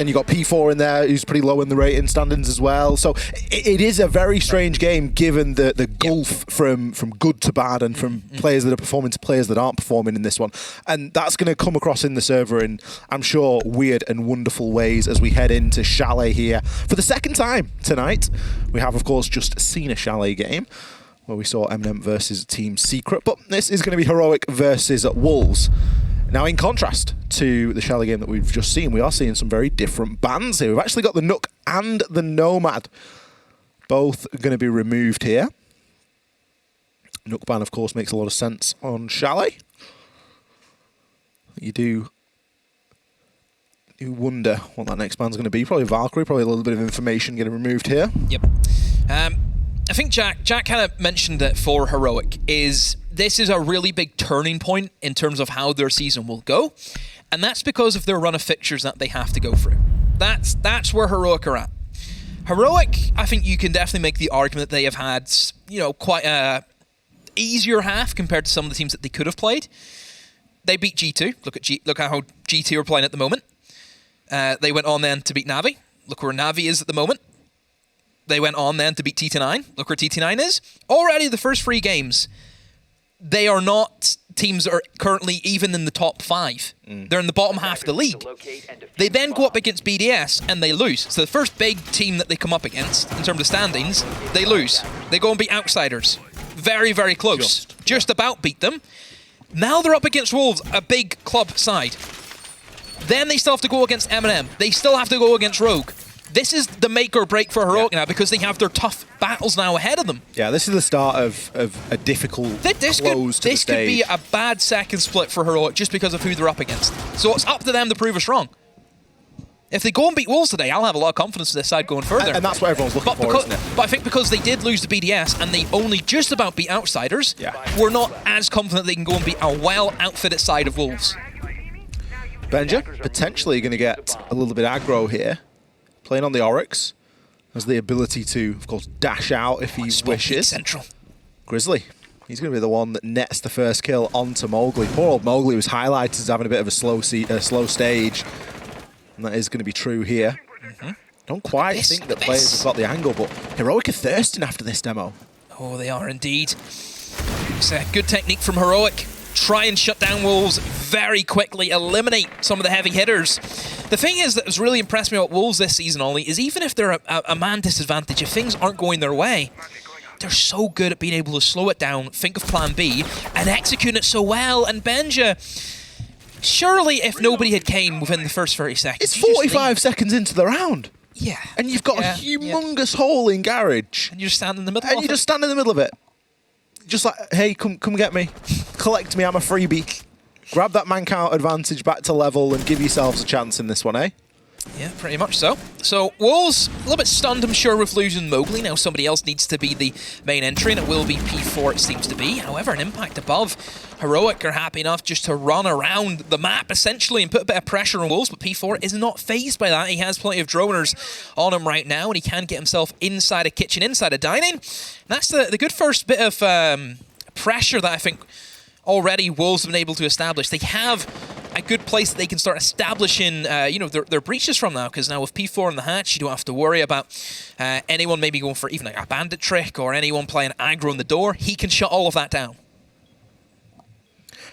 And you got P4 in there, who's pretty low in the rating standings as well. So it is a very strange game, given the gulf from good to bad, and from players that are performing to players that aren't performing in this one. And that's going to come across in the server in, I'm sure, weird and wonderful ways as we head into Chalet here for the second time tonight. We have, of course, just seen a Chalet game where we saw MNM versus Team Secret, but this is going to be Heroic versus Wolves. Now, in contrast to the Chalet game that we've just seen, we are seeing some very different bans here. We've actually got the Nook and the Nomad, both going to be removed here. Nook ban, of course, makes a lot of sense on Chalet. You do wonder what that next ban's going to be. Probably Valkyrie, probably a little bit of information getting removed here. Yep. I think Jack kind of mentioned that for Heroic this is a really big turning point in terms of how their season will go, and that's because of their run of fixtures that they have to go through. That's where Heroic are at. Heroic, I think you can definitely make the argument that they have had, you know, quite a easier half compared to some of the teams that they could have played. They beat G2. Look at how G2 are playing at the moment. They went on then to beat Navi. Look where Navi is at the moment. They went on then to beat TT9. Look where TT9 is. Already the first 3 games, they are not teams that are currently even in the top 5. They're in the bottom half of the league. They then go up against BDS and they lose. So the first big team that they come up against in terms of standings, they lose. They go and beat Outsiders. Very, very close. Just about beat them. Now they're up against Wolves, a big club side. Then they still have to go against MNM. They still have to go against Rogue. This is the make or break for Heroic now, because they have their tough battles now ahead of them. Yeah, this is the start of a difficult close to the stage. This could be a bad second split for Heroic just because of who they're up against. So it's up to them to prove us wrong. If they go and beat Wolves today, I'll have a lot of confidence in this side going further. And that's what everyone's looking for, isn't it? But I think because they did lose to BDS and they only just about beat Outsiders, we're not as confident they can go and beat a well-outfitted side of Wolves. Benja, potentially going to get a little bit aggro here. Playing on the Oryx, has the ability to, of course, dash out if he wishes. Central. Grizzly, he's going to be the one that nets the first kill onto Mowgli. Poor old Mowgli was highlighted as having a bit of a slow stage, and that is going to be true here. Don't quite think that players have got the angle, but Heroic are thirsting after this demo. Oh, they are indeed. It's a good technique from Heroic. Try and shut down Wolves very quickly, eliminate some of the heavy hitters. The thing is that has really impressed me about Wolves this season, Ollie, is even if they're a man disadvantage, if things aren't going their way, they're so good at being able to slow it down, think of plan B, and execute it so well. And Benja, surely if nobody had came within the first 30 seconds... It's 45 seconds into the round. Yeah. And you've got a humongous hole in Garage. And you just stand in the middle And you just stand in the middle of it. Just like, hey, come get me. Collect me, I'm a freebie. Grab that man count advantage back to level and give yourselves a chance in this one, eh? Yeah, pretty much so. So, Wolves, a little bit stunned, I'm sure, with losing Mowgli. Now somebody else needs to be the main entry, and it will be P4, it seems to be. However, an impact above. Heroic are happy enough just to run around the map, essentially, and put a bit of pressure on Wolves, but P4 is not fazed by that. He has plenty of droners on him right now, and he can get himself inside a kitchen, inside a dining. And that's the good first bit of pressure that I think already Wolves have been able to establish. They have a good place that they can start establishing, you know, their breaches from now, because now with P4 in the hatch, you don't have to worry about anyone maybe going for even like a bandit trick or anyone playing aggro in the door. He can shut all of that down.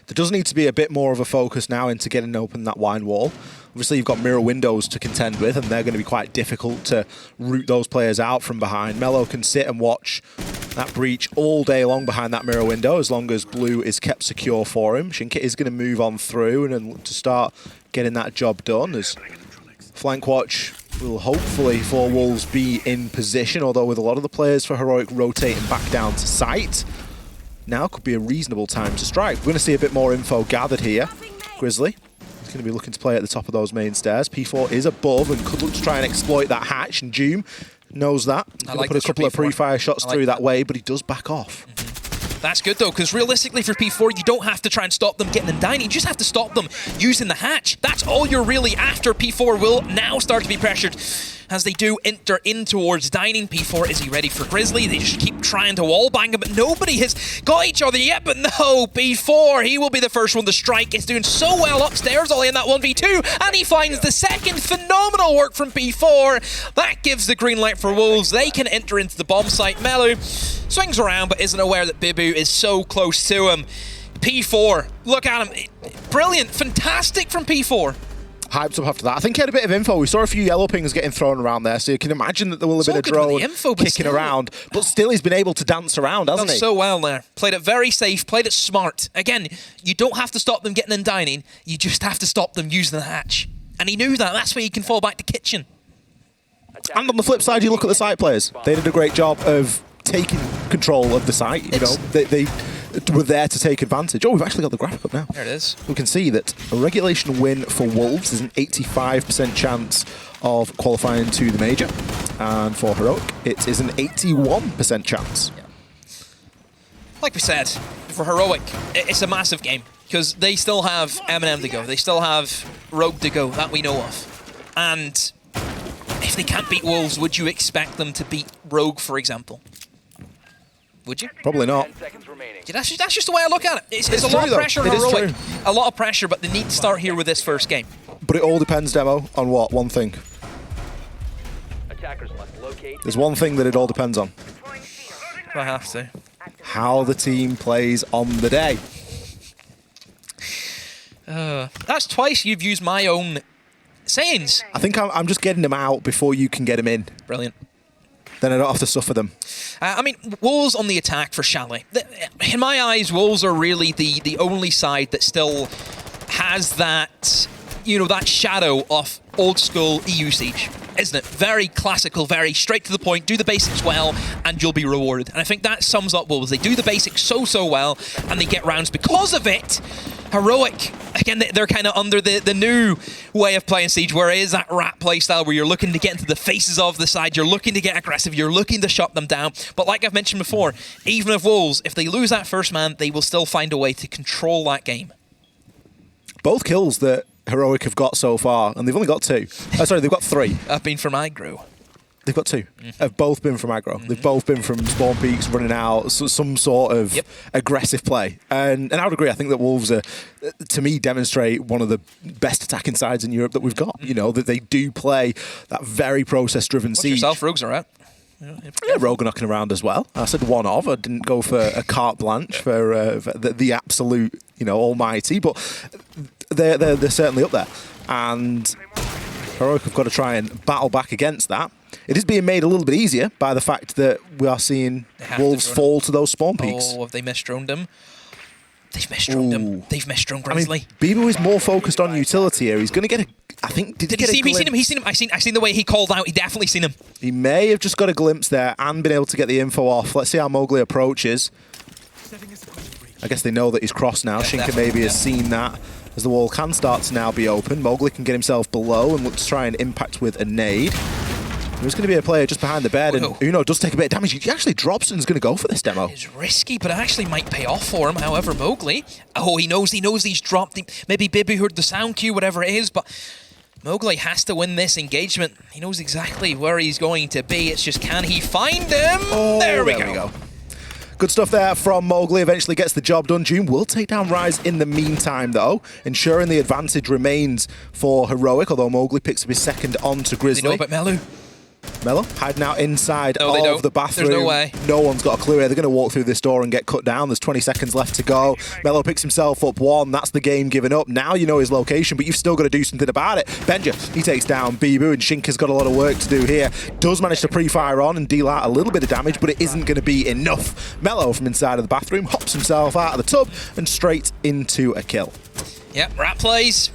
There does need to be a bit more of a focus now into getting open that wine wall. Obviously, you've got mirror windows to contend with, and they're going to be quite difficult to root those players out from behind. Mello can sit and watch that breach all day long behind that mirror window, as long as blue is kept secure for him. Shinka is going to move on through and look to start getting that job done, as flank watch will hopefully for Wolves be in position, although with a lot of the players for Heroic rotating back down to site, now could be a reasonable time to strike. We're going to see a bit more info gathered here. Grizzly is going to be looking to play at the top of those main stairs. P4 is above and could look to try and exploit that hatch, and Doom knows that. He's going to put a couple of pre-fire shots through that way, but he does back off. That's good though, because realistically for P4, you don't have to try and stop them getting in dining. You just have to stop them using the hatch. That's all you're really after. P4 will now start to be pressured as they do enter in towards dining. P4, is he ready for Grizzly? They just keep trying to wallbang him, but nobody has got each other yet. But no, P4, he will be the first one to strike. He's doing so well upstairs, only in that 1v2, and he finds the second. Phenomenal work from P4. That gives the green light for Wolves. They can enter into the bomb site. Melu swings around, but isn't aware that Bibu is so close to him. P4, look at him. Brilliant, fantastic from P4. Hyped up after that. I think he had a bit of info. We saw a few yellow pings getting thrown around there, so you can imagine that there will have been a drone kicking around. But still, he's been able to dance around, hasn't he? So well there. Played it very safe, played it smart. Again, you don't have to stop them getting in dining. You just have to stop them using the hatch. And he knew that. That's where you can fall back to kitchen. And on the flip side, you look at the site players. They did a great job of taking control of the site. You know, they were there to take advantage. Oh, we've actually got the graphic up now. There it is. We can see that a regulation win for Wolves is an 85% chance of qualifying to the major. And for Heroic, it is an 81% chance. Yeah. Like we said, for Heroic, it's a massive game because they still have MNM to go. They still have Rogue to go, that we know of. And if they can't beat Wolves, would you expect them to beat Rogue, for example? Would you? Probably not. Yeah, that's just the way I look at it. It's a lot of pressure on Heroic. A lot of pressure, but they need to start here with this first game. But it all depends, Demo, on what? One thing. There's one thing that it all depends on. I have to. How the team plays on the day. That's twice you've used my own sayings. I think I'm just getting them out before you can get them in. Brilliant. Then I don't have to suffer them. I mean, Wolves on the attack for Chalet. In my eyes, Wolves are really the only side that still has that, you know, that shadow of old school EU Siege, isn't it? Very classical, very straight to the point, do the basics well, and you'll be rewarded. And I think that sums up Wolves. They do the basics so well, and they get rounds because of it. Heroic, again, they're kind of under the new way of playing Siege, where it is that rat playstyle where you're looking to get into the faces of the side, you're looking to get aggressive, you're looking to shut them down. But like I've mentioned before, even if Wolves, if they lose that first man, they will still find a way to control that game. Both kills that Heroic have got so far, and they've only got two. Oh, sorry, they've got three. Have been from aggro. They've got two. Have both been from aggro. They've both been from spawn peaks, running out, some sort of aggressive play. And I would agree. I think that Wolves are, to me, demonstrate one of the best attacking sides in Europe that we've got. You know, that they do play that very process-driven siege. Yourself, Rogues are out. Yeah, Rogue are knocking around as well. I said one of. I didn't go for a carte blanche for the absolute, you know, almighty. But they're certainly up there. And Heroic have got to try and battle back against that. It is being made a little bit easier by the fact that we are seeing Wolves fall to those spawn peaks. Oh, have they misdroned him? They've misdroned him. They've misdroned Grizzly. I mean, Bibu is more focused on utility here. He's going to get a... I think... Did he see him? He's seen him. I seen the way he called out. He definitely seen him. He may have just got a glimpse there and been able to get the info off. Let's see how Mowgli approaches. I guess they know that he's crossed now. Yeah, Shinka maybe has seen that. As the wall can start to now be open, Mowgli can get himself below and look to try and impact with a nade. There's going to be a player just behind the bed, and Uno does take a bit of damage. He actually drops and is going to go for this Demo. It's risky, but it actually might pay off for him. However, Mowgli, he knows he's dropped. Maybe Bibu heard the sound cue, whatever it is, but Mowgli has to win this engagement. He knows exactly where he's going to be. It's just, can he find him? Oh, there we go. Good stuff there from Mowgli. Eventually gets the job done. June will take down Rise in the meantime, though, ensuring the advantage remains for Heroic, although Mowgli picks up his second onto Grizzly. They know about Melu. Mello hiding out inside of the bathroom. There's no way. No one's got a clue here. They're going to walk through this door and get cut down. There's 20 seconds left to go. Mello picks himself up one. That's the game given up. Now you know his location, but you've still got to do something about it. Benja, he takes down Bibu, and Shinka's got a lot of work to do here. Does manage to pre-fire on and deal out a little bit of damage, but it isn't going to be enough. Mello from inside of the bathroom hops himself out of the tub and straight into a kill. Yep, rat plays,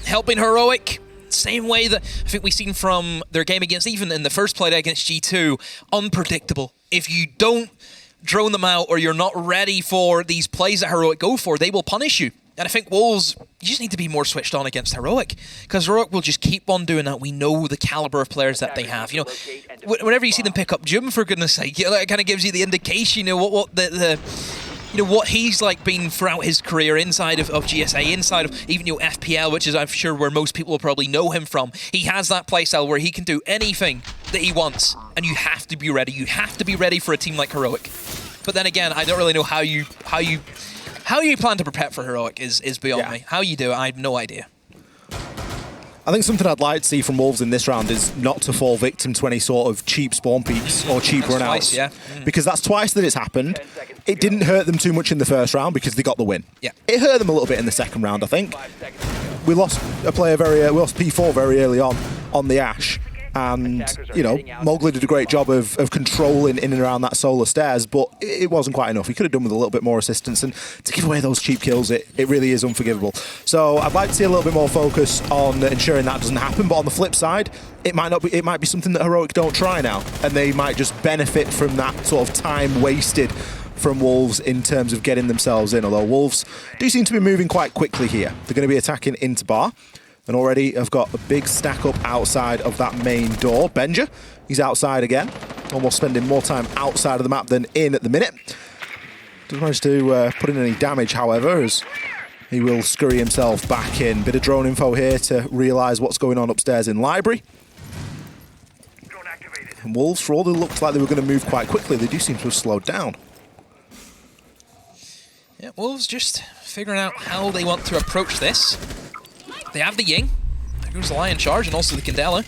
helping Heroic. Same way that I think we've seen from their game against, even in the first Playday against G2, unpredictable. If you don't drone them out or you're not ready for these plays that Heroic go for, they will punish you. And I think Wolves, you just need to be more switched on against Heroic, because Heroic will just keep on doing that. We know the caliber of players that they have. You know, whenever you see them pick up Jim, for goodness sake, it kind of gives you the indication, you know, what what he's like been throughout his career inside of GSA, inside of even FPL, which is I'm sure where most people will probably know him from. He has that playstyle where he can do anything that he wants, and you have to be ready. You have to be ready for a team like Heroic. But then again, I don't really know how you plan to prepare for Heroic is beyond me. How you do it, I have no idea. I think something I'd like to see from Wolves in this round is not to fall victim to any sort of cheap spawn peaks or cheap runouts. Because that's twice that it's happened. It didn't hurt them too much in the first round because they got the win. Yeah. It hurt them a little bit in the second round, I think. We lost a player we lost P4 very early on the Ash. And, Mowgli did a great job of controlling in and around that solar stairs, but it wasn't quite enough. He could have done with a little bit more assistance, and to give away those cheap kills, it really is unforgivable. So I'd like to see a little bit more focus on ensuring that doesn't happen, but on the flip side, it might be something that Heroic don't try now, and they might just benefit from that sort of time wasted from Wolves in terms of getting themselves in, although Wolves do seem to be moving quite quickly here. They're going to be attacking into bar. And already I've got a big stack up outside of that main door. Benja, he's outside again. Almost spending more time outside of the map than in at the minute. Doesn't manage to put in any damage, however, as he will scurry himself back in. Bit of drone info here to realise what's going on upstairs in library. And Wolves, for all they looked like they were going to move quite quickly, they do seem to have slowed down. Yeah, Wolves just figuring out how they want to approach this. They have the Ying. There goes the Lion Charge, and also the Candela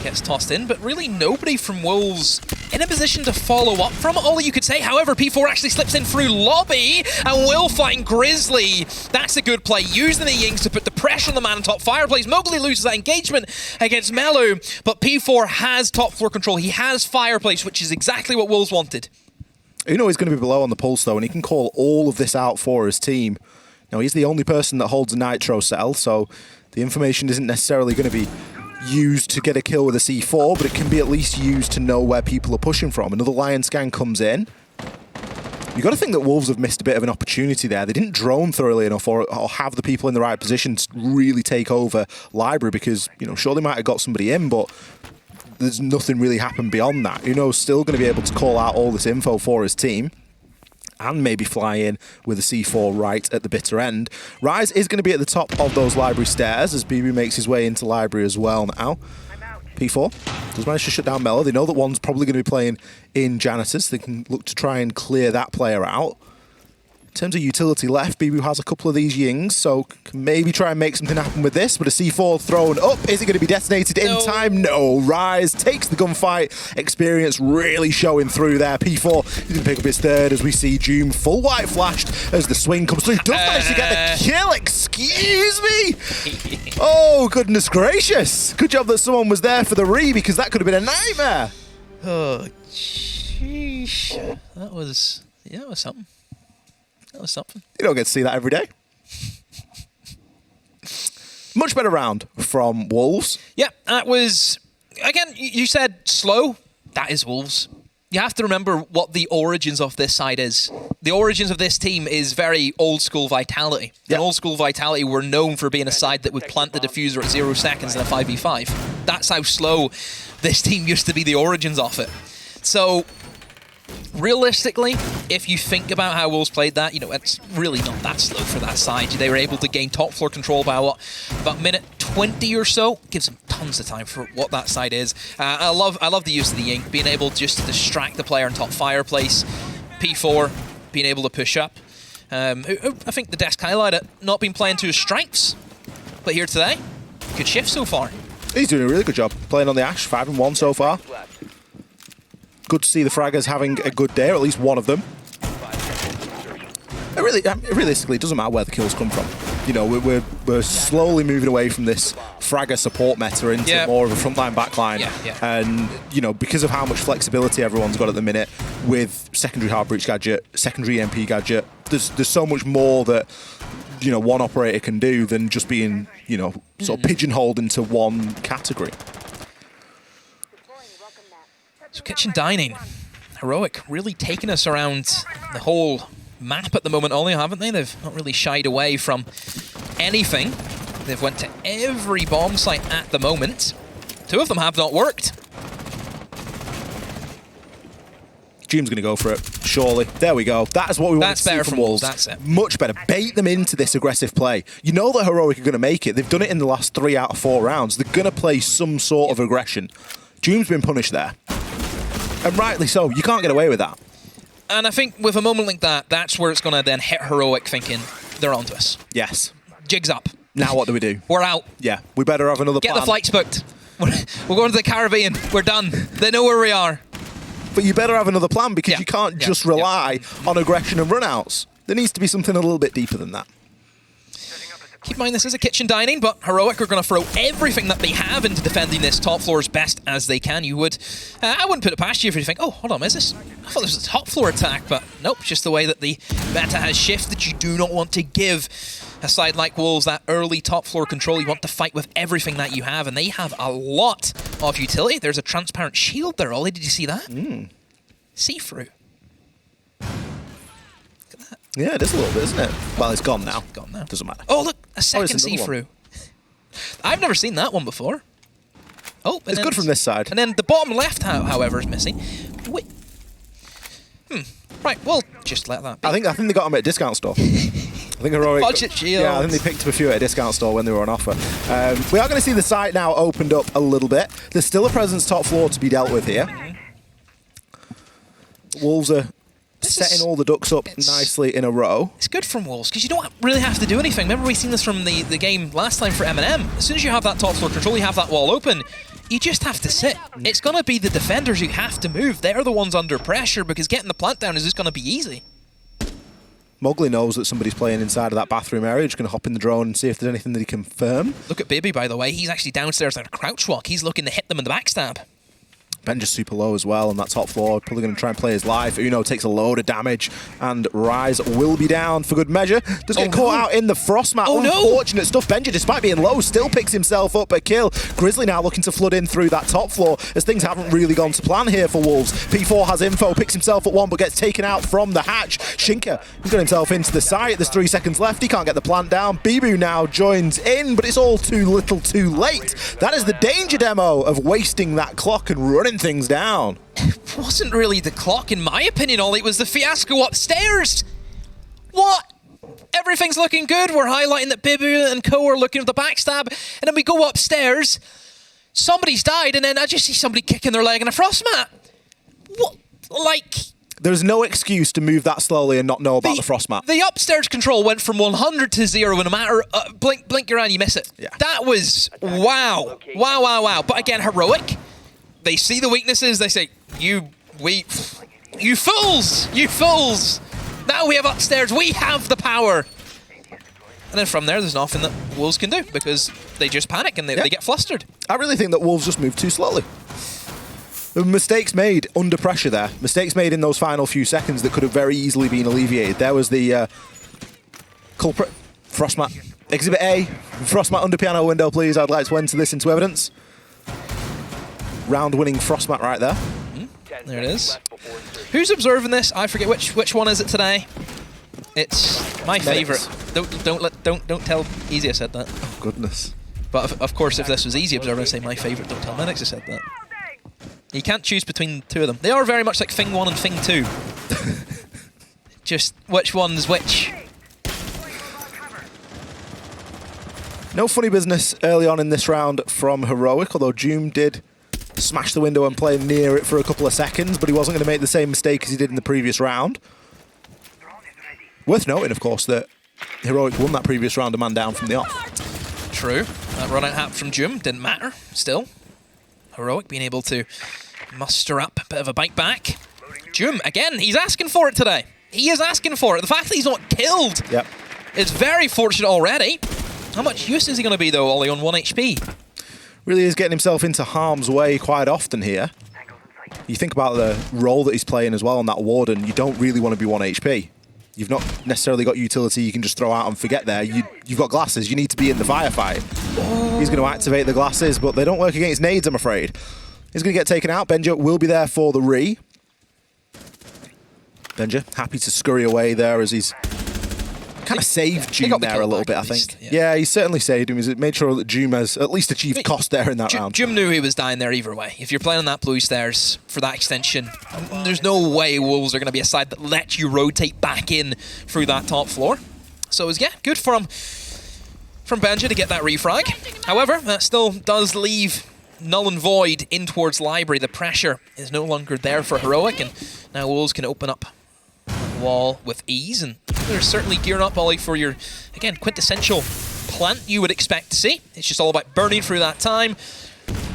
gets tossed in, but really nobody from Wolves in a position to follow up from it, all you could say. However, P4 actually slips in through lobby and will find Grizzly. That's a good play, using the Yings to put the pressure on the man on top fireplace. Mowgli loses that engagement against Melu, but P4 has top floor control. He has fireplace, which is exactly what Wolves wanted. He's going to be below on the pulse, though, and he can call all of this out for his team. Now, he's the only person that holds a Nitro cell, so the information isn't necessarily going to be used to get a kill with a C4, but it can be at least used to know where people are pushing from. Another Lion scan comes in. You've got to think that Wolves have missed a bit of an opportunity there. They didn't drone thoroughly enough or have the people in the right position to really take over library because, sure, they might have got somebody in, but there's nothing really happened beyond that. Still going to be able to call out all this info for his team and maybe fly in with a C4 right at the bitter end. Rise is going to be at the top of those library stairs as BB makes his way into library as well now. P4 does manage to shut down Mello. They know that one's probably going to be playing in Janitors. They can look to try and clear that player out. In terms of utility left, BB has a couple of these Yings, so can maybe try and make something happen with this, but a C4 thrown up. Is it going to be detonated in time? No. Rise takes the gunfight. Experience really showing through there. P4 is going to pick up his third as we see Doom full white flashed as the swing comes through. Does manage to get the kill. Excuse me. Oh, goodness gracious. Good job that someone was there for the re because that could have been a nightmare. Oh, sheesh. That was something. That was something. You don't get to see that every day. Much better round from Wolves. Yeah, that was, again, you said slow. That is Wolves. You have to remember what the origins of this side is. The origins of this team is very old school Vitality. Yeah. And old school Vitality were known for being a side that would plant the diffuser at 0 seconds in a 5v5. That's how slow this team used to be, the origins of it. So realistically, if you think about how Wolves played that, it's really not that slow for that side. They were able to gain top floor control by about minute 20 or so. Gives them tons of time for what that side is. I love the use of the Ying, being able just to distract the player on top fireplace. P4 being able to push up. I think the desk highlighter not been playing to his strengths, but here today, good shift so far. He's doing a really good job playing on the Ash. 5-1 so far. Good to see the fraggers having a good day, or at least one of them. Realistically, it doesn't matter where the kills come from. We're slowly moving away from this fragger support meta into more of a frontline backline. And, because of how much flexibility everyone's got at the minute with secondary hard breach gadget, secondary MP gadget, there's so much more that, one operator can do than just being, sort of pigeonholed into one category. So kitchen dining, Heroic really taking us around the whole map at the moment, Ollie, haven't they? They've not really shied away from anything. They've went to every bomb site at the moment. 2 of them have not worked. Doom's going to go for it, surely. There we go. That is what we want to see from Wolves. That's it. Much better. Bait them into this aggressive play. You know that Heroic are going to make it. They've done it in the last 3 out of 4 rounds. They're going to play some sort of aggression. Doom's been punished there. And rightly so. You can't get away with that. And I think with a moment like that, that's where it's going to then hit Heroic thinking, they're onto us. Yes. Jig's up. Now what do we do? We're out. Yeah, we better have another plan. Get the flights booked. We're going to the Caribbean. We're done. They know where we are. But you better have another plan because you can't just rely on aggression and runouts. There needs to be something a little bit deeper than that. Keep in mind this is a kitchen dining, but Heroic are going to throw everything that they have into defending this top floor as best as they can. You would, I wouldn't put it past you if you think, oh, hold on, is this? I thought this was a top floor attack, but nope, just the way that the meta has shifted. You do not want to give a side like Wolves that early top floor control. You want to fight with everything that you have, and they have a lot of utility. There's a transparent shield there, Ollie. Did you see that? See-through. Yeah, it is a little bit, isn't it? Well, it's gone now. Gone now. Doesn't matter. Oh, look, a second see-through. I've never seen that one before. Oh, it's good from this side. And then the bottom left, however, is missing. Wait. Right, well, just let that be. I think they got them at a discount store. I think Heroic. Budget shield. Yeah, I think they picked up a few at a discount store when they were on offer. We are going to see the site now opened up a little bit. There's still a presence top floor to be dealt with here. Wolves are setting all the ducks up nicely in a row. It's good from Wolves because you don't really have to do anything. Remember we seen this from the game last time for MNM. As soon as you have that top floor control, you have that wall open, you just have to sit. It's going to be the defenders who have to move. They're the ones under pressure because getting the plant down is just going to be easy. Mowgli knows that somebody's playing inside of that bathroom area. He's going to hop in the drone and see if there's anything that he can confirm. Look at Baby, by the way. He's actually downstairs at a crouch walk. He's looking to hit them in the backstab. Benja's super low as well on that top floor. Probably going to try and play his life. Uno takes a load of damage, and Rise will be down for good measure. Does get caught out in the frost mat. Unfortunate stuff. Benja, despite being low, still picks himself up a kill. Grizzly now looking to flood in through that top floor as things haven't really gone to plan here for Wolves. P4 has info, picks himself at one, but gets taken out from the hatch. Shinka, he's got himself into the site. There's 3 seconds left. He can't get the plant down. Bibu now joins in, but it's all too little too late. That is the danger demo of wasting that clock and running things down. It wasn't really the clock, in my opinion, Ollie. It was the fiasco upstairs. What? Everything's looking good. We're highlighting that Bibu and co are looking at the backstab, and then we go upstairs. Somebody's died, and then I just see somebody kicking their leg in a frost mat. What? Like... There's no excuse to move that slowly and not know about the frost mat. The upstairs control went from 100 to 0 in a matter of... blink your eye and you miss it. Yeah. That was... wow. Wow, wow, wow. But again, Heroic... They see the weaknesses, they say, you fools! You fools! Now we have upstairs, we have the power! And then from there, there's nothing that Wolves can do, because they just panic and they get flustered. I really think that Wolves just moved too slowly. The mistakes made under pressure there. Mistakes made in those final few seconds that could have very easily been alleviated. There was the culprit, Frostmat. Exhibit A, Frostmat under piano window, please. I'd like to enter this into evidence. Round-winning Frostmat right there. There it is. Who's observing this? I forget which one is it today. It's my favourite. Don't tell Easy I said that. Oh goodness. But of course, if this was Easy Observer, I'd say my favourite. Don't tell Minix I said that. You can't choose between the two of them. They are very much like Thing 1 and Thing 2. Just which one's which. No funny business early on in this round from Heroic, although Doom did smash the window and play near it for a couple of seconds, but he wasn't going to make the same mistake as he did in the previous round. Worth noting, of course, that Heroic won that previous round a man down from the off. True. That run-out hap from Doom didn't matter, still. Heroic being able to muster up a bit of a bite back. Doom, again, he's asking for it today. He is asking for it. The fact that he's not killed is very fortunate already. How much use is he going to be, though, Ollie, on 1 HP? Really is getting himself into harm's way quite often here. You think about the role that he's playing as well on that Warden, you don't really want to be 1 HP. You've not necessarily got utility you can just throw out and forget there. You've got glasses, you need to be in the firefight. He's going to activate the glasses, but they don't work against nades, I'm afraid. He's going to get taken out. Benja will be there for the re. Benja happy to scurry away there as he's kind of saved June there a little bit, I think. Least, yeah, he certainly saved him. He made sure that June has at least achieved cost there in that round. June knew he was dying there either way. If you're playing on that blue stairs for that extension, there's no way Wolves are going to be a side that lets you rotate back in through that top floor. So it was, yeah, good from Benja to get that refrag. However, that still does leave null and void in towards Library. The pressure is no longer there for Heroic, and now Wolves can open up the wall with ease, and they're certainly gearing up, Ollie, for your, again, quintessential plant you would expect to see. It's just all about burning through that time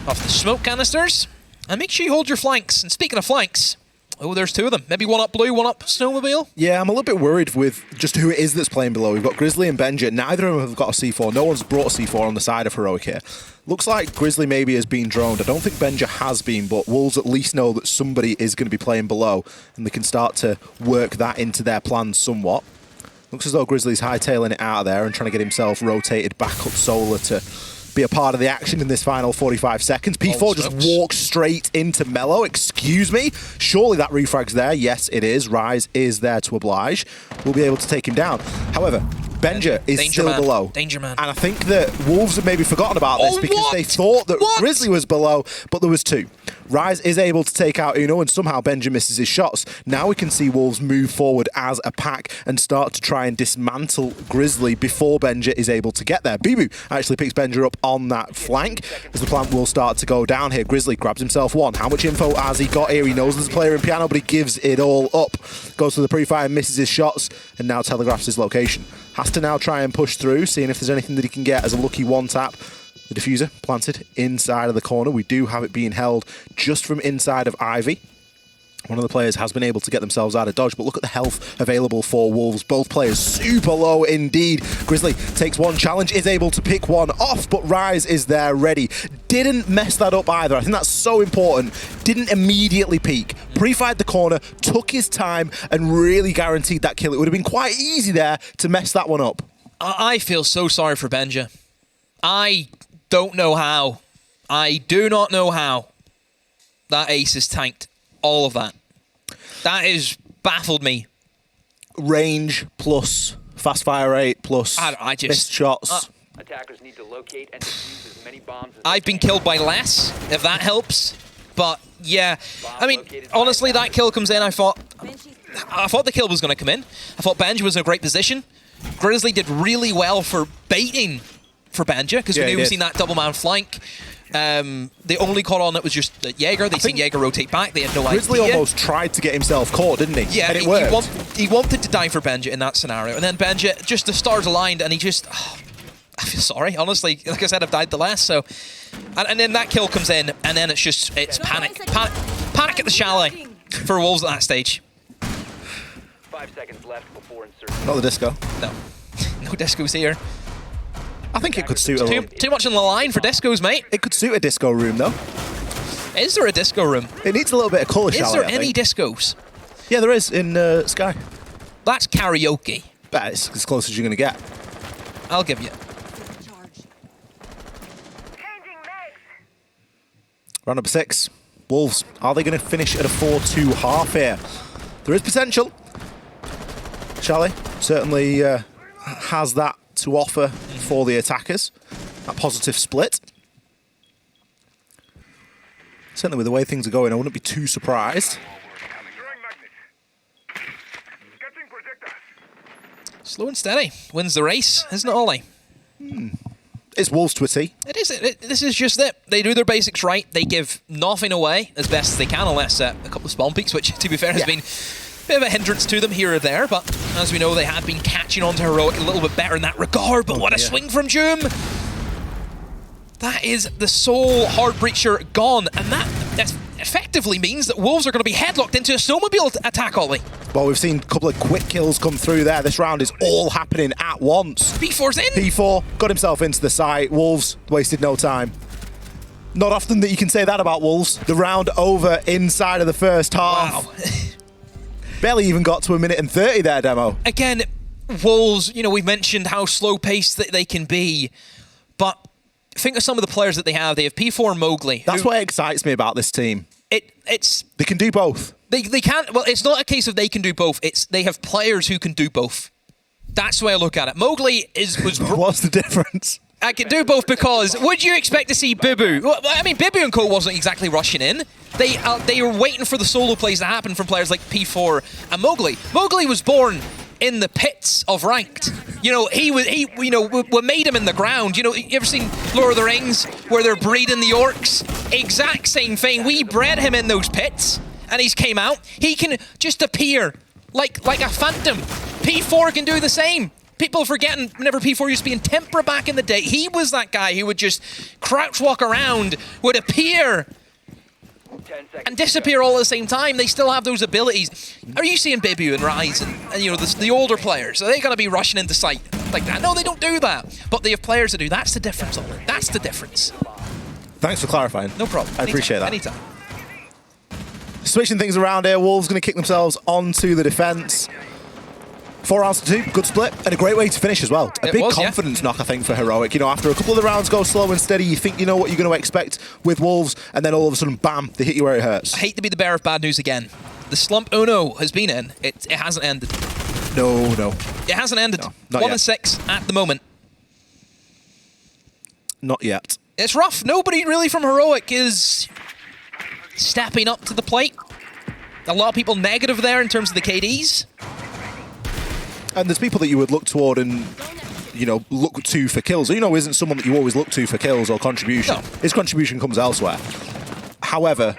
off the smoke canisters, and make sure you hold your flanks. And speaking of flanks, oh, there's two of them. Maybe one up blue, one up snowmobile. Yeah, I'm a little bit worried with just who it is that's playing below. We've got Grizzly and Benja. Neither of them have got a C4. No one's brought a C4 on the side of Heroic here. Looks like Grizzly maybe has been droned. I don't think Benja has been, but Wolves at least know that somebody is going to be playing below, and they can start to work that into their plans somewhat. Looks as though Grizzly's hightailing it out of there and trying to get himself rotated back up solar to be a part of the action in this final 45 seconds. P4 just walks straight into Mellow. Excuse me. Surely that refrag's there. Yes, it is. Rise is there to oblige. We'll be able to take him down. However, Benja is still below. Danger man. And I think that Wolves have maybe forgotten about this because they thought that Grizzly was below, but there was two. Rise is able to take out Uno, and somehow Benja misses his shots. Now we can see Wolves move forward as a pack and start to try and dismantle Grizzly before Benja is able to get there. Bibu actually picks Benja up on that flank as the plant will start to go down here. Grizzly grabs himself one. How much info has he got here? He knows there's a player in piano, but he gives it all up. Goes to the pre-fire, misses his shots, and now telegraphs his location. Has to now try and push through, seeing if there's anything that he can get as a lucky one-tap. The diffuser planted inside of the corner. We do have it being held just from inside of Ivy. One of the players has been able to get themselves out of dodge, but look at the health available for Wolves. Both players super low indeed. Grizzly takes one challenge, is able to pick one off, but Rise is there ready. Didn't mess that up either. I think that's so important. Didn't immediately peek. Pre-fired the corner, took his time, and really guaranteed that kill. It would have been quite easy there to mess that one up. I feel so sorry for Benja. I don't know how. I do not know how that ace is tanked. All of that. That has baffled me. Range plus fast fire rate plus I just missed shots. Attackers need to locate and defuse as many bombs as I've been killed by less, if that helps. But yeah, I mean, honestly, that kill comes in. I thought the kill was going to come in. I thought Benja was in a great position. Grizzly did really well for baiting for Benja because we knew we've seen that double man flank. They only caught on it was just Jaeger. They seen Jaeger rotate back. They had no idea. Grizzly almost tried to get himself caught, didn't he? Yeah, and it worked. He wanted to die for Benja in that scenario. And then Benja, just the stars aligned, and he just... Oh, I feel sorry, honestly. Like I said, I've died the last, so... And then that kill comes in, and then it's panic. Panic at the chalet for Wolves at that stage. 5 seconds left before insertion. Not the disco. No. No discos here. I think it could suit a room. Too much on the line for discos, mate. It could suit a disco room, though. Is there a disco room? It needs a little bit of colour, Is there any discos? Yeah, there is in Sky. That's karaoke. But it's as close as you're going to get. I'll give you. Round number 6. Wolves. Are they going to finish at a 4-2 half here? There is potential. Chalet certainly has that to offer for the attackers. That positive split. Certainly with the way things are going, I wouldn't be too surprised. Slow and steady. Wins the race, isn't it, Ollie? It's Wolves to a T. It is. This is just it. They do their basics right. They give nothing away as best as they can, unless a couple of spawn peaks, which, to be fair, has been a bit of a hindrance to them here or there. But as we know, they have been catching on to Heroic a little bit better in that regard. But what a swing from Doom! That is the sole hard breacher gone, and that effectively means that Wolves are going to be headlocked into a snowmobile attack, Ollie. Well, we've seen a couple of quick kills come through there. This round is all happening at once. P4's in. P4 got himself into the site. Wolves wasted no time. Not often that you can say that about Wolves. The round over inside of the first half. Wow. Barely even got to 1 minute and 30 there, Demo. Again, Wolves, you know, we've mentioned how slow-paced that they can be, but think of some of the players that they have. They have P4 and Mowgli. That's what excites me about this team. They can do both. They can't. Well, it's not a case of they can do both. It's they have players who can do both. That's the way I look at it. Mowgli was... What's the difference? I can do both because would you expect to see Bibu? Well, I mean, Bibu and Co wasn't exactly rushing in. They were waiting for the solo plays to happen from players like P4 and Mowgli. Mowgli was born in the pits of ranked. You know, we made him in the ground. You know, you ever seen Lord of the Rings where they're breeding the orcs? Exact same thing. We bred him in those pits, and he's came out. He can just appear like a phantom. P4 can do the same. People are forgetting whenever P4 used to be in Tempera back in the day, he was that guy who would just crouch walk around, would appear and disappear all at the same time. They still have those abilities. Are you seeing Bibu and Rise and you know, the older players? Are they going to be rushing into sight like that? No, they don't do that. But they have players that do. That's the difference, Oliver. That's the difference. Thanks for clarifying. No problem. I appreciate that. Anytime. Switching things around here, Wolves going to kick themselves onto the defense. 4 rounds to 2, good split, and a great way to finish as well. A big confidence knock, I think, for Heroic. You know, after a couple of the rounds go slow and steady, you think you know what you're going to expect with Wolves, and then all of a sudden, bam, they hit you where it hurts. I hate to be the bearer of bad news again. The slump Uno has been in. It hasn't ended. No. It hasn't ended. No, not 1 yet. and 6 at the moment. Not yet. It's rough. Nobody really from Heroic is stepping up to the plate. A lot of people negative there in terms of the KDs. And there's people that you would look toward and, you know, look to for kills. Uno isn't someone that you always look to for kills or contribution. No. His contribution comes elsewhere. However,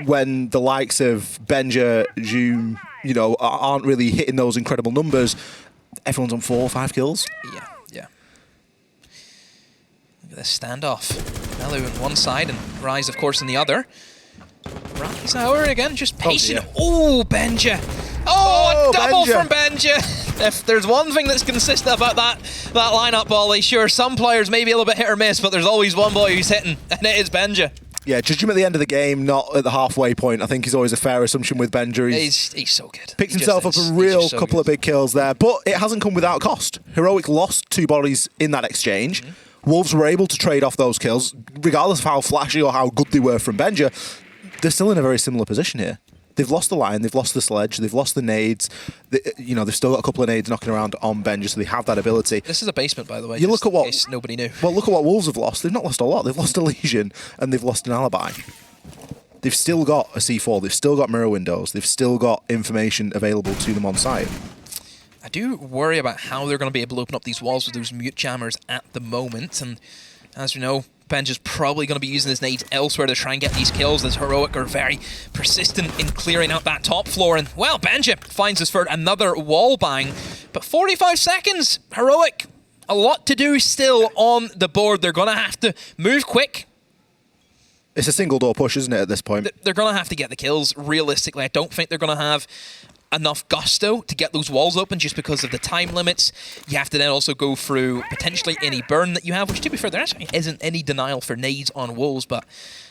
when the likes of Benja, Zoom, you know, aren't really hitting those incredible numbers, everyone's on 4 or 5 kills. Yeah. Look at this standoff. Melu on one side and Rise, of course, on the other. Rise, however, again, just pacing. Oh, Benja. Oh, a double Benja. from Benja. If there's one thing that's consistent about that lineup, Ollie, sure, some players may be a little bit hit or miss, but there's always one boy who's hitting, and it is Benja. Yeah, judge him at the end of the game, not at the halfway point. I think is always a fair assumption with Benja. He's so good. Picked himself up a real couple of big kills there, but it hasn't come without cost. Heroic lost 2 bodies in that exchange. Wolves were able to trade off those kills, regardless of how flashy or how good they were from Benja. They're still in a very similar position here. They've lost the line, they've lost the sledge, they've lost the nades. You know, they've still got a couple of nades knocking around on Benja, so they have that ability. This is a basement, by the way. You look at what nobody knew. Well, look at what Wolves have lost. They've not lost a lot. They've lost a Legion and they've lost an Alibi. They've still got a C4. They've still got mirror windows. They've still got information available to them on site. I do worry about how they're going to be able to open up these walls with those mute jammers at the moment, and as we know, Benja's probably going to be using his nades elsewhere to try and get these kills. This Heroic are very persistent in clearing out that top floor. And, well, Benja finds us for another wall bang. But 45 seconds, Heroic, a lot to do still on the board. They're going to have to move quick. It's a single door push, isn't it, at this point? They're going to have to get the kills. Realistically, I don't think they're going to have enough gusto to get those walls open just because of the time limits. You have to then also go through potentially any burn that you have, which, to be fair, there actually isn't any denial for nades on Wolves, but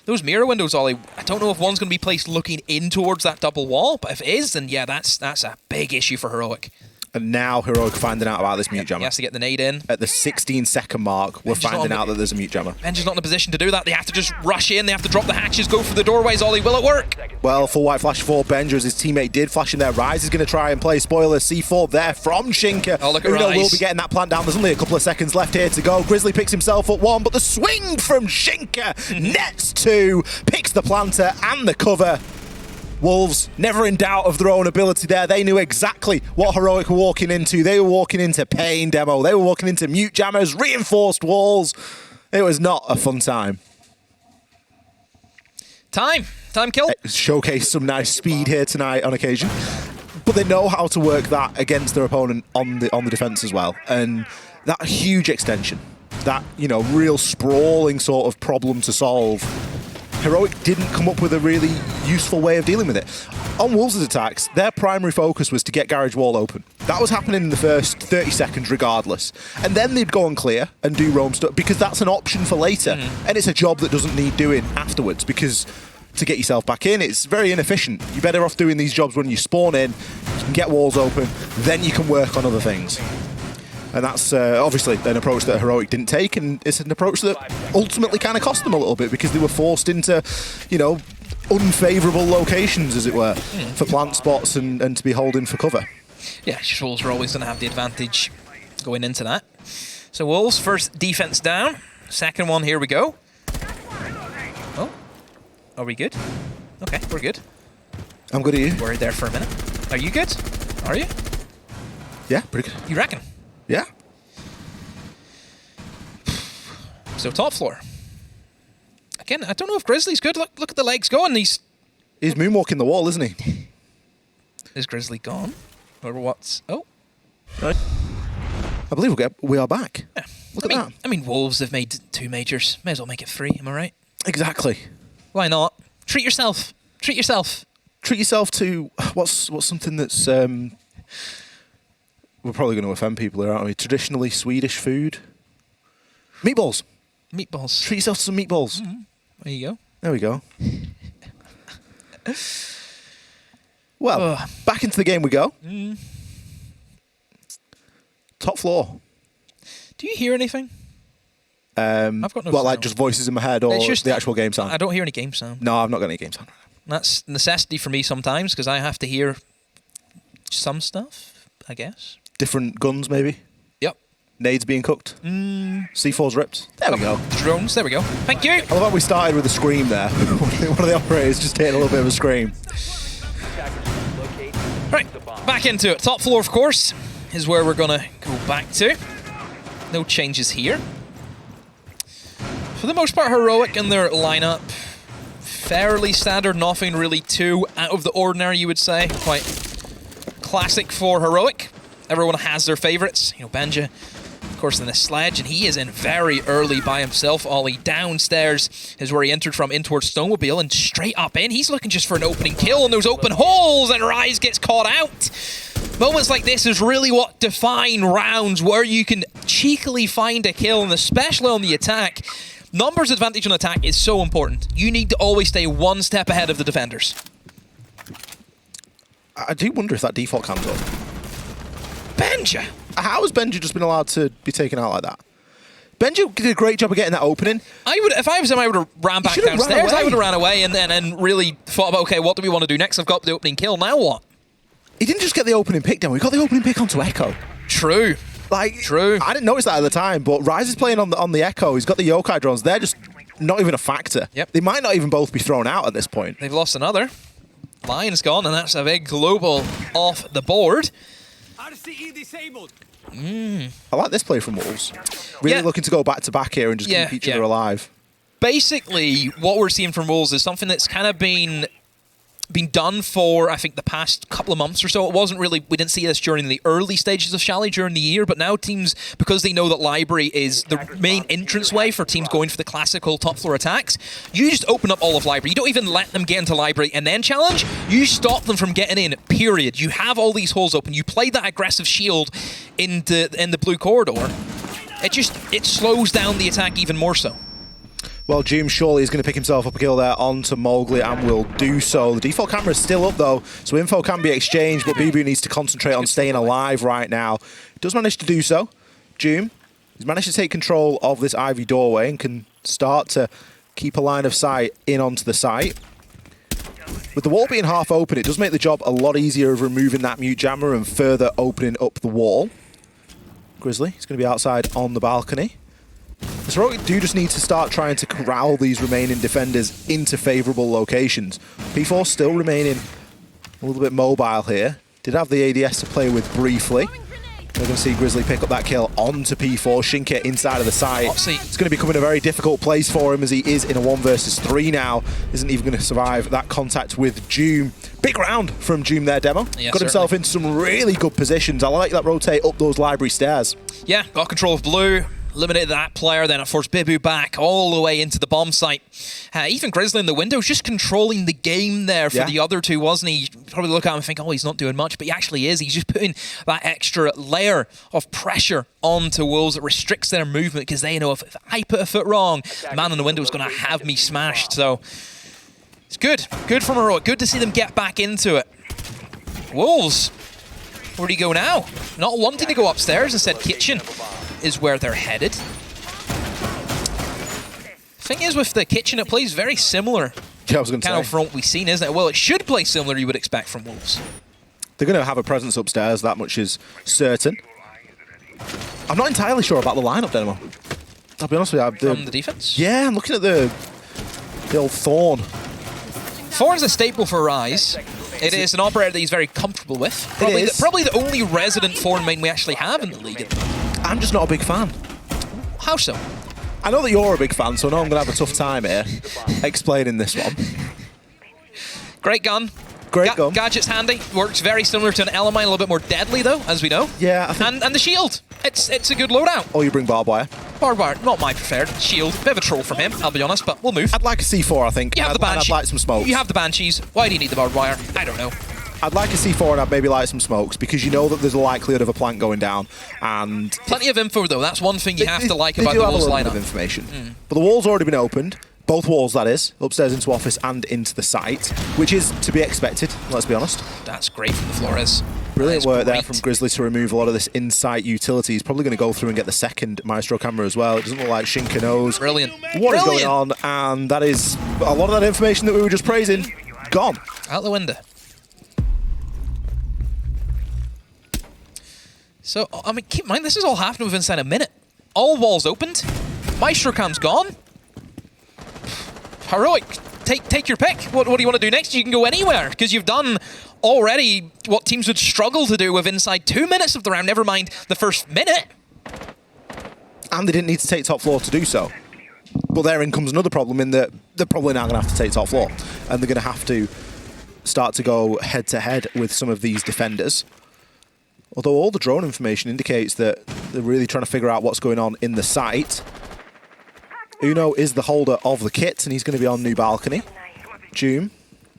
those mirror windows, Ollie, I don't know if one's going to be placed looking in towards that double wall, but if it is, then yeah, that's a big issue for Heroic. And now Heroic finding out about this mute jammer. He has to get the nade in. At the 16-second mark, we're finding out that there's a mute jammer. Benja's not in a position to do that. They have to just rush in. They have to drop the hatches, go for the doorways. Ollie, will it work? Well, full white flash for Benja as his teammate did flash in there. Rise is going to try and play spoiler. C4 there from Shinka. Oh, look at Uno Rise. will be getting that plant down. There's only a couple of seconds left here to go. Grizzly picks himself up 1, but the swing from Shinka nets 2, picks the planter and the cover. Wolves never in doubt of their own ability there. They knew exactly what Heroic were walking into. They were walking into pain demo. They were walking into mute jammers, reinforced walls. It was not a fun time. Time kill. Showcase some nice speed here tonight on occasion. But they know how to work that against their opponent on the defense as well. And that huge extension, that, you know, real sprawling sort of problem to solve, Heroic didn't come up with a really useful way of dealing with it. On Wolves' attacks, their primary focus was to get Garage Wall open. That was happening in the first 30 seconds regardless. And then they'd go and clear and do roam stuff because that's an option for later. And it's a job that doesn't need doing afterwards because to get yourself back in, it's very inefficient. You're better off doing these jobs when you spawn in, you can get walls open, then you can work on other things. And that's obviously an approach that Heroic didn't take, and it's an approach that ultimately kind of cost them a little bit because they were forced into, you know, unfavourable locations, as it were, for plant spots and to be holding for cover. Yeah, Wolves are always going to have the advantage going into that. So Wolves, first defense down. Second one, here we go. Oh, are we good? Okay, we're good. I'm good at you. Worried there for a minute. Are you good? Are you? Yeah, pretty good. You reckon? Yeah. So top floor. Again, I don't know if Grizzly's good. Look at the legs going. He's moonwalking the wall, isn't he? Is Grizzly gone? Or what's... Oh. Right. I believe we are back. Yeah. Look at that. I mean, Wolves have made 2 majors. May as well make it 3, am I right? Exactly. Why not? Treat yourself. Treat yourself. Treat yourself to what's something that's we're probably going to offend people here, aren't we? Traditionally Swedish food. Meatballs. Meatballs. Treat yourself to some meatballs. Mm-hmm. There you go. There we go. Well, back into the game we go. Mm. Top floor. Do you hear anything? I've got no well, like sound. just voices in my head or It's just the actual game sound? I don't hear any game sound. No, I've not got any game sound. That's a necessity for me sometimes because I have to hear some stuff, I guess. Different guns, maybe? Yep. Nades being cooked? C4's ripped? There we go. Drones, there we go. Thank you. I love how we started with a scream there. One of the operators just hitting a little bit of a scream. Right, back into it. Top floor, of course, is where we're going to go back to. No changes here. For the most part, Heroic in their lineup. Fairly standard, nothing really too out of the ordinary, you would say. Quite classic for Heroic. Everyone has their favorites. You know, Benja, of course, in the sledge, and he is in very early by himself. Ollie downstairs is where he entered from in towards Snowmobile and straight up in. He's looking just for an opening kill in those open holes, and Rise gets caught out. Moments like this is really what define rounds, where you can cheekily find a kill, and especially on the attack. Numbers advantage on attack is so important. You need to always stay one step ahead of the defenders. I do wonder if that default cam's up. Benja! How has Benja just been allowed to be taken out like that? Benja did a great job of getting that opening. If I was him, I would have ran back downstairs. I would have ran away and really thought about, okay, what do we want to do next? I've got the opening kill, now what? He didn't just get the opening pick down, we got the opening pick onto Echo. True. True. I didn't notice that at the time, but Rise is playing on the Echo. He's got the Yokai drones. They're just not even a factor. Yep. They might not even both be thrown out at this point. They've lost another. Lion's gone, and that's a big global off the board. RCE disabled. I like this play from Wolves. Really looking to go back to back here and just keep each other alive. Basically, what we're seeing from Wolves is something that's kind of been done for, I think, the past couple of months or so. It wasn't really, we didn't see this during the early stages of Shelly during the year, but now teams, because they know that Library is the main entranceway for teams going for the classical top floor attacks, you just open up all of Library. You don't even let them get into Library and then challenge. You stop them from getting in, period. You have all these holes open. You play that aggressive shield in the blue corridor. It slows down the attack even more so. Well, Doom surely is going to pick himself up a kill there onto Mowgli and will do so. The default camera is still up though, so info can be exchanged, but BB needs to concentrate on staying alive right now. He does manage to do so. Doom, he's managed to take control of this Ivy doorway and can start to keep a line of sight in onto the site. With the wall being half open, it does make the job a lot easier of removing that mute jammer and further opening up the wall. Grizzly is going to be outside on the balcony. The Heroic do just need to start trying to corral these remaining defenders into favourable locations. P4 still remaining a little bit mobile here. Did have the ADS to play with briefly. We're going to see Grizzly pick up that kill onto P4. Shinka inside of the site. It's going to become a very difficult place for him as he is in a 1 versus 3 now. Isn't even going to survive that contact with Doom. Big round from Doom there, Demo. Yeah, got himself into some really good positions. I like that rotate up those Library stairs. Yeah, got control of blue. Eliminated that player, then it forced Bibu back all the way into the bomb site. Even Grizzly in the windows, just controlling the game there for the other two, wasn't he? You probably look at him and think, oh, he's not doing much, but he actually is. He's just putting that extra layer of pressure onto Wolves that restricts their movement because they know if I put a foot wrong, the man in the window is going to have me smashed. So it's good. Good from Heroic. Good to see them get back into it. Wolves, where do you go now? Not wanting to go upstairs, instead kitchen is where they're headed. Thing is, with the kitchen, it plays very similar. Yeah, I was going to say. Kind of from what we've seen, isn't it? Well, it should play similar, you would expect from Wolves. They're going to have a presence upstairs, that much is certain. I'm not entirely sure about the lineup, Dynamo. I'll be honest with you. From the defense? Yeah, I'm looking at the old Thorn. Thorn's a staple for Rise. It is an operator that he's very comfortable with. Probably the only resident Thorn main we actually have in the league. I'm just not a big fan. How so? I know that you're a big fan, so I know I'm going to have a tough time here explaining this one. Great gun. Great gun. Gadget's handy. Works very similar to an Element, a little bit more deadly though, as we know. Yeah, I think... And the shield. It's a good loadout. Oh, you bring barbed wire? Barbed wire, not my preferred. Shield, bit of a troll from him, I'll be honest, but we'll move. I'd like a C4, I think. You have the Banshee. I'd like some smokes. You have the Banshees. Why do you need the barbed wire? I don't know. I'd like a C4 and I'd maybe like some smokes because you know that there's a likelihood of a plant going down. And plenty of info though. That's one thing you have to like about the the Wolves lineup. lineup. Of information. But the wall's already been opened. Both walls, that is. Upstairs into office and into the site, which is to be expected, let's be honest. That's great from the Flores. Brilliant work there from Grizzly to remove a lot of this insight utility. He's probably going to go through and get the second Maestro camera as well. It doesn't look like Shinka knows what is going on, and that is a lot of that information that we were just praising gone. Out the window. So, I mean, keep in mind, this is all happening within inside a minute. All walls opened. Maestro cam's gone. Heroic, take your pick. What do you want to do next? You can go anywhere, because you've done already what teams would struggle to do with inside 2 minutes of the round, never mind the first minute. And they didn't need to take top floor to do so. But therein comes another problem in that they're probably now going to have to take top floor. And they're going to have to start to go head-to-head with some of these defenders. Although all the drone information indicates that they're really trying to figure out what's going on in the site. Uno is the holder of the kit, and he's going to be on new balcony. Doom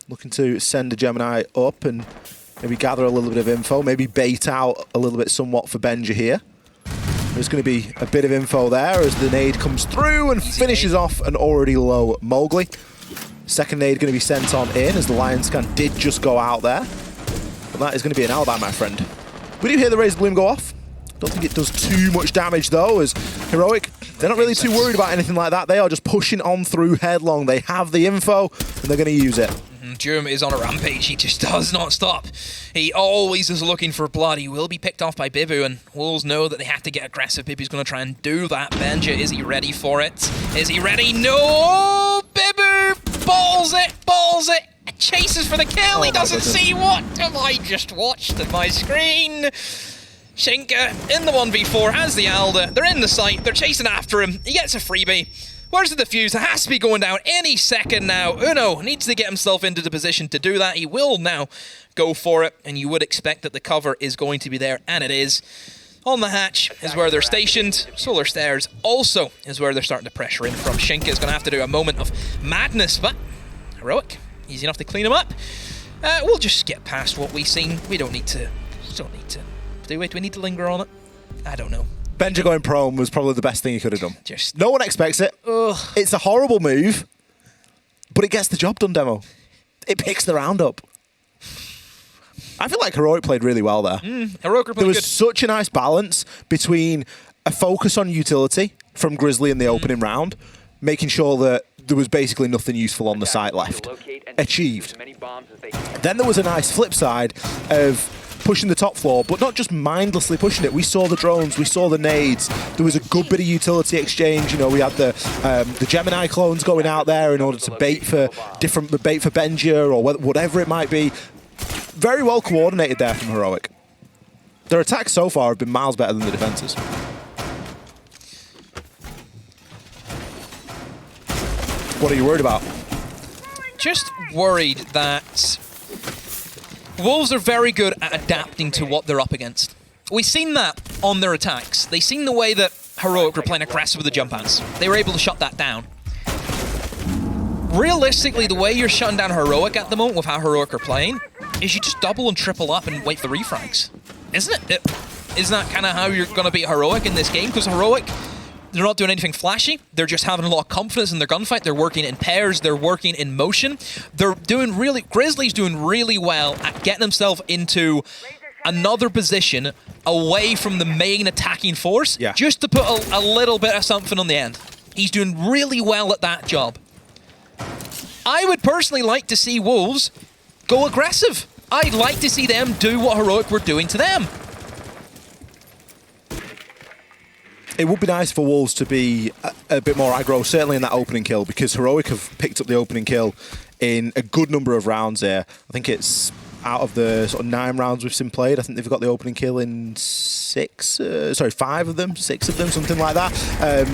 looking to send a Gemini up and maybe gather a little bit of info, maybe bait out a little bit somewhat for Benja here. There's going to be a bit of info there as the nade comes through and finishes off an already low Mowgli. Second nade going to be sent on in as the Lion Scan did just go out there. But that is going to be an alibi, my friend. We do hear the Razor Bloom go off. Don't think it does too much damage though, as Heroic, they're not really too worried about anything like that. They are just pushing on through headlong. They have the info and they're going to use it. Doom is on a rampage. He just does not stop. He always is looking for blood. He will be picked off by Bibu, and Wolves know that they have to get aggressive. Bibu's going to try and do that. Benja, is he ready for it? Is he ready? No! Bibu balls it! Chases for the kill. He doesn't see what have I just watched on my screen. Shinka in the 1v4 has the Alda. They're in the site. They're chasing after him. He gets a freebie. Where's the defuse? It has to be going down any second now. Uno needs to get himself into the position to do that. He will now go for it, and you would expect that the cover is going to be there, and it is. On the hatch is where they're stationed. Solar Stairs also is where they're starting to pressure in from. Shinka is going to have to do a moment of madness, but Heroic, easy enough to clean him up. We'll just skip past what we've seen. We don't need to. Do we need to linger on it? I don't know. Benja going prone was probably the best thing he could have done. No one expects it. Ugh. It's a horrible move, but it gets the job done, Demo. It picks the round up. I feel like Heroic played really well there. Heroic were there was good. such a nice balance between a focus on utility from Grizzly in the opening round, making sure that there was basically nothing useful on the site left. Achieved. Then there was a nice flip side of pushing the top floor, but not just mindlessly pushing it. We saw the drones, we saw the nades. There was a good bit of utility exchange. You know, we had the Gemini clones going out there in order to bait for Benja or whatever it might be. Very well coordinated there from Heroic. Their attacks so far have been miles better than the defenses. What are you worried about? Just worried that Wolves are very good at adapting to what they're up against. We've seen that on their attacks. They've seen the way that Heroic were playing aggressive with the jump hands. They were able to shut that down. Realistically, the way you're shutting down Heroic at the moment with how Heroic are playing is you just double and triple up and wait for the refrags. Isn't it? Isn't that kind of how you're going to beat Heroic in this game? Because Heroic, they're not doing anything flashy. They're just having a lot of confidence in their gunfight. They're working in pairs. They're working in motion. Grizzly's doing really well at getting himself into another position away from the main attacking force, just to put a little bit of something on the end. He's doing really well at that job. I would personally like to see Wolves go aggressive. I'd like to see them do what Heroic were doing to them. It would be nice for Wolves to be a bit more aggro, certainly in that opening kill, because Heroic have picked up the opening kill in a good number of rounds here. I think it's out of the sort of 9 rounds we've seen played, I think they've got the opening kill in 6 of them, something like that.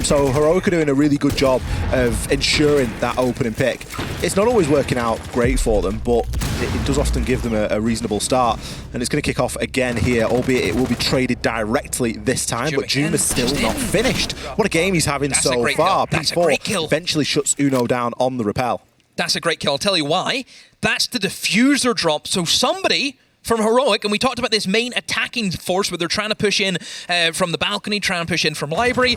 So Heroic are doing a really good job of ensuring that opening pick. It's not always working out great for them, but it does often give them a reasonable start. And it's going to kick off again here, albeit it will be traded directly this time, but Juma is still not finished. What a game he's having so far. P4 eventually shuts Uno down on the rappel. That's a great kill. I'll tell you why. That's the diffuser drop. So somebody from Heroic, and we talked about this main attacking force where they're trying to push in from the balcony, trying to push in from library.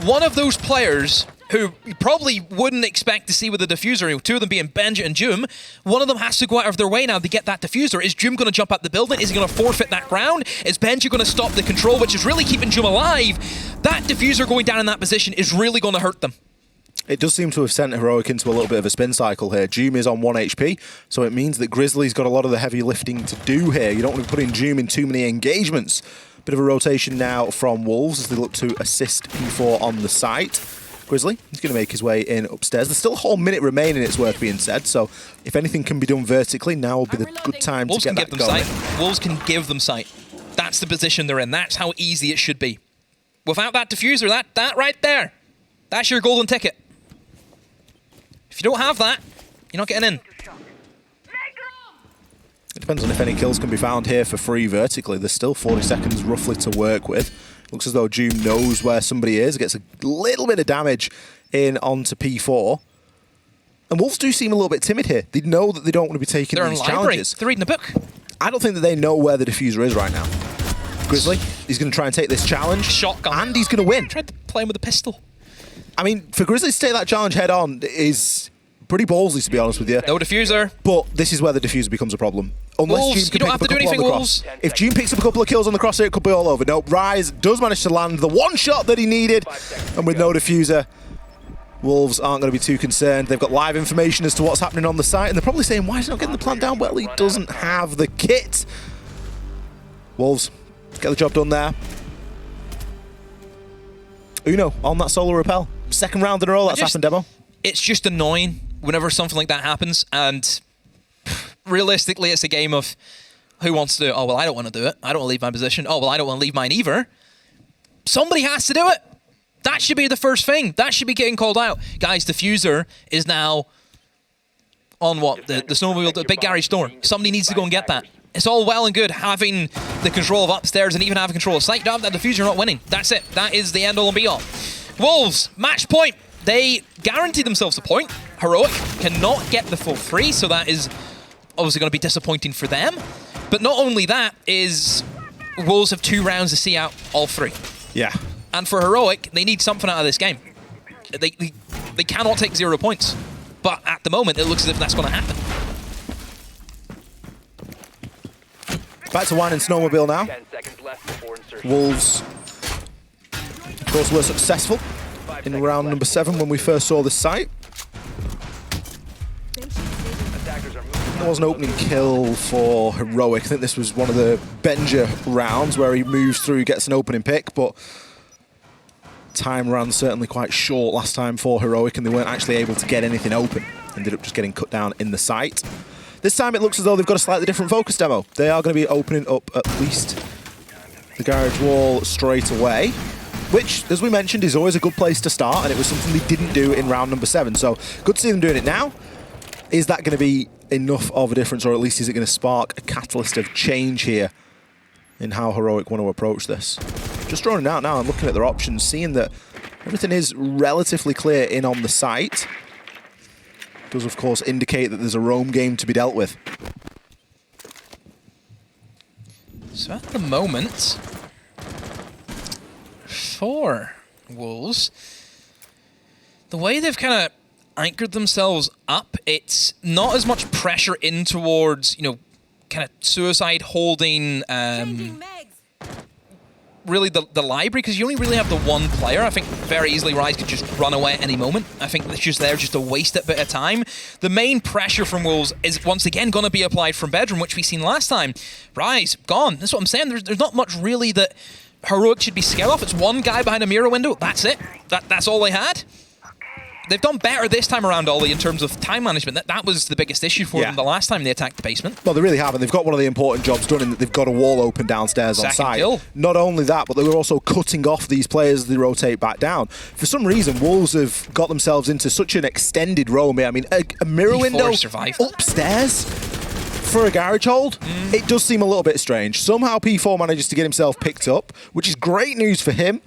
One of those players who you probably wouldn't expect to see with the diffuser, 2 of them being Benja and Jum, one of them has to go out of their way now to get that diffuser. Is Jum going to jump out the building? Is he going to forfeit that ground? Is Benja going to stop the control, which is really keeping Jum alive? That diffuser going down in that position is really going to hurt them. It does seem to have sent Heroic into a little bit of a spin cycle here. Doom is on 1 HP, so it means that Grizzly's got a lot of the heavy lifting to do here. You don't want to be putting Doom in too many engagements. Bit of a rotation now from Wolves as they look to assist P4 on the site. Grizzly, he's going to make his way in upstairs. There's still a whole minute remaining, it's worth being said, so if anything can be done vertically, now will be the good time Wolves to get that going. Wolves can give them sight. That's the position they're in. That's how easy it should be. Without that diffuser, that right there, that's your golden ticket. If you don't have that, you're not getting in. It depends on if any kills can be found here for free vertically. There's still 40 seconds roughly to work with. Looks as though Doom knows where somebody is. Gets a little bit of damage in onto P4. And Wolves do seem a little bit timid here. They know that they don't want to be taking these challenges. They're reading the book. I don't think that they know where the diffuser is right now. Grizzly, he's going to try and take this challenge. Shotgun. And he's going to win. Tried to play him with a pistol. I mean, for Grizzly to take that challenge head on is pretty ballsy, to be honest with you. No diffuser. But this is where the diffuser becomes a problem. Unless Wolves, June can you don't pick have up to a do couple anything, on the Wolves. cross. If June picks up a couple of kills on the cross here, it could be all over. No, Rise does manage to land the one shot that he needed. And with no diffuser, Wolves aren't going to be too concerned. They've got live information as to what's happening on the site, and they're probably saying, why is he not getting the plant down? Well, he doesn't have the kit. Wolves get the job done there. Uno on that solo rappel. Second round in a row that's happened, Demo. It's just annoying whenever something like that happens, and realistically it's a game of who wants to do it. Oh, well, I don't want to do it. I don't want to leave my position. Oh, well, I don't want to leave mine either. Somebody has to do it. That should be the first thing. That should be getting called out. Guys, diffuser is now on what? The snowmobile, the big garage door. Somebody needs to go and get that. It's all well and good having the control of upstairs and even having control of site. You don't have that diffuser, you're not winning. That's it. That is the end all and be all. Wolves, match point. They guarantee themselves a point. Heroic cannot get the full 3, so that is obviously going to be disappointing for them. But not only that, is Wolves have 2 rounds to see out all 3. Yeah. And for Heroic, they need something out of this game. They cannot take 0 points. But at the moment, it looks as if that's going to happen. Back to wine and snowmobile now. 10 seconds left before insertion. Wolves, of course, were successful in round number 7 when we first saw the site. Attackers are moving. There was an opening kill for Heroic. I think this was one of the Benja rounds where he moves through, gets an opening pick, but time ran certainly quite short last time for Heroic, and they weren't actually able to get anything open. Ended up just getting cut down in the site. This time it looks as though they've got a slightly different focus, Demo. They are going to be opening up at least the garage wall straight away, which, as we mentioned, is always a good place to start, and it was something they didn't do in round number 7. So good to see them doing it now. Is that going to be enough of a difference, or at least is it going to spark a catalyst of change here in how Heroic want to approach this? Just drawing it out now and looking at their options, seeing that everything is relatively clear in on the site. Does, of course, indicate that there's a roam game to be dealt with. So at the moment, for Wolves, the way they've kind of anchored themselves up, it's not as much pressure in towards, you know, kind of suicide holding really the library, because you only really have the one player. I think very easily Rise could just run away at any moment. I think it's just there just to waste a bit of time. The main pressure from Wolves is once again going to be applied from bedroom, which we seen last time. Rise, gone. That's what I'm saying. There's not much really that Heroic should be scared off. It's one guy behind a mirror window. That's it. That's all they had. They've done better this time around, Ollie, in terms of time management. That was the biggest issue for them the last time they attacked the basement. Well, they really haven't. They've got one of the important jobs done in that they've got a wall open downstairs on site. Kill. Not only that, but they were also cutting off these players as they rotate back down. For some reason, Wolves have got themselves into such an extended roam here. I mean, a mirror window upstairs for a garage hold, it does seem a little bit strange. Somehow P4 manages to get himself picked up, which is great news for him.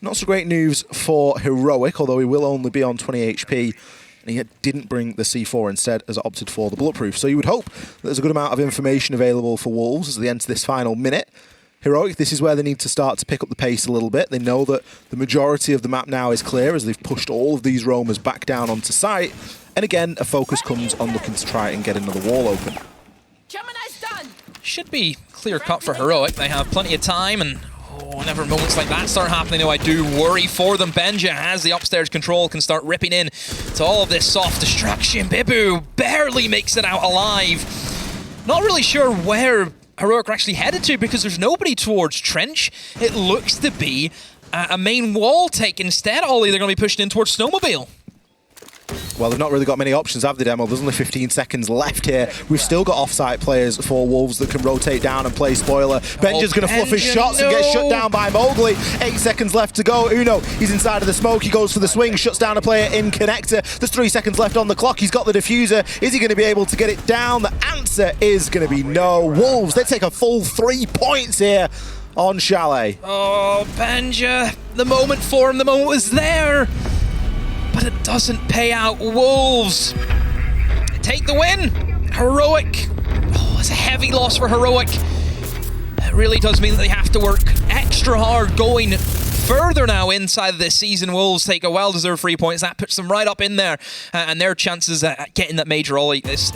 Not so great news for Heroic, although he will only be on 20 HP. And he didn't bring the C4 instead, as opted for the Bulletproof. So you would hope that there's a good amount of information available for Wolves as they enter this final minute. Heroic, this is where they need to start to pick up the pace a little bit. They know that the majority of the map now is clear as they've pushed all of these roamers back down onto site. And again, a focus comes on looking to try and get another wall open. Gemini's done. Should be clear cut for Heroic. They have plenty of time, and whenever moments like that start happening, though, I do worry for them. Benja has the upstairs control, can start ripping in to all of this soft destruction. Bibu barely makes it out alive. Not really sure where Heroic are actually headed to because there's nobody towards Trench. It looks to be a main wall take instead. Ollie, they're going to be pushing in towards Snowmobile. Well, they've not really got many options, have they, Demo? There's only 15 seconds left here. We've still got off-site players for Wolves that can rotate down and play spoiler. Benja's going to fluff his shots and get shut down by Mowgli. 8 seconds left to go. Uno, he's inside of the smoke. He goes for the swing, shuts down a player in connector. There's 3 seconds left on the clock. He's got the diffuser. Is he going to be able to get it down? The answer is going to be no. Wolves, they take a full 3 points here on Chalet. Oh, Benja, the moment for him, the moment was there. But it doesn't pay out. Wolves take the win. Heroic. Oh, it's a heavy loss for Heroic. It really does mean that they have to work extra hard going further now inside of this season. Wolves take a well-deserved 3 points. That puts them right up in there. And their chances at getting that major Ollie is